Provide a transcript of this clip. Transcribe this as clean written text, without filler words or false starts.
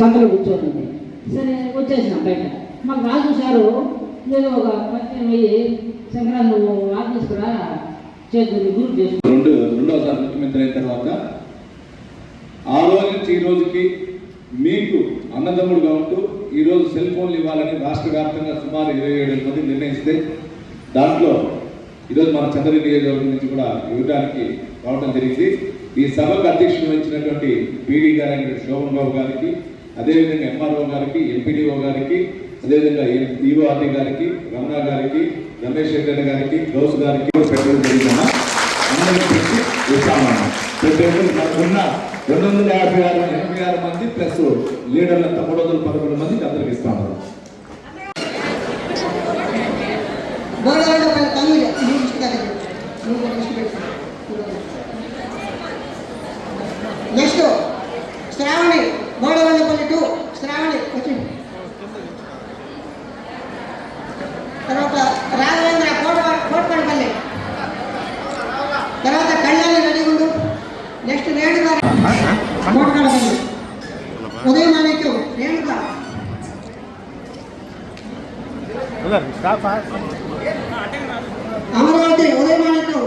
సంతలో కూర్చోండి. సరే వచ్చేసినాం బయట. మాకు రాజు సారు ఏదో ఒక పరిచయం అయ్యి శంకరా నువ్వు ఆఫీస్కురా చేతులు గ్రూప్ చేసుకుని రెండవసారి ముఖ్యమంత్రి అయిన తర్వాత ఆ రోజు నుంచి ఈ రోజుకి మీకు అన్నదమ్ముడుగా ఉంటూ ఈరోజు సెల్ ఫోన్లు ఇవ్వాలని రాష్ట్ర వ్యాప్తంగా సుమారు 27 మంది నిర్ణయిస్తే దాంట్లో ఈరోజు మన చంద్రగిరి నియోజకవర్గం నుంచి కూడా ఇవ్వడానికి రావడం జరిగింది. ఈ సభకు అధ్యక్షులు వహించినటువంటి పీడీ గారైన శోభన్ బాబు గారికి, అదేవిధంగా ఎంఆర్ఓ గారికి, ఎంపీడీఓ గారికి, అదేవిధంగా ఈఓఆర్డీ గారికి, రమణ గారికి, రమేష్ రెడ్డి గారికి, గౌస్ గారికి పెట్టడం జరిగిందన్న. అందరికీ ఇస్తామన్నా. మనకున్న 286 మంది ప్లస్ లీడర్లంతా 311 మందికి అందరికి ఇస్తాము. నెక్స్ట్ శ్రావణి బోడవల్లపల్లి 2 శ్రావణి వచ్చింది. తర్వాత రాఘవేంద్ర కోటపల్లి, తర్వాత కళ్యాణి రెడ్డిగుండు, నెక్స్ట్ రేణుగా కోటపల్లి, ఉదయమాణిక్యం రేణుగా, అమరావతి ఉదయమాణిక్యం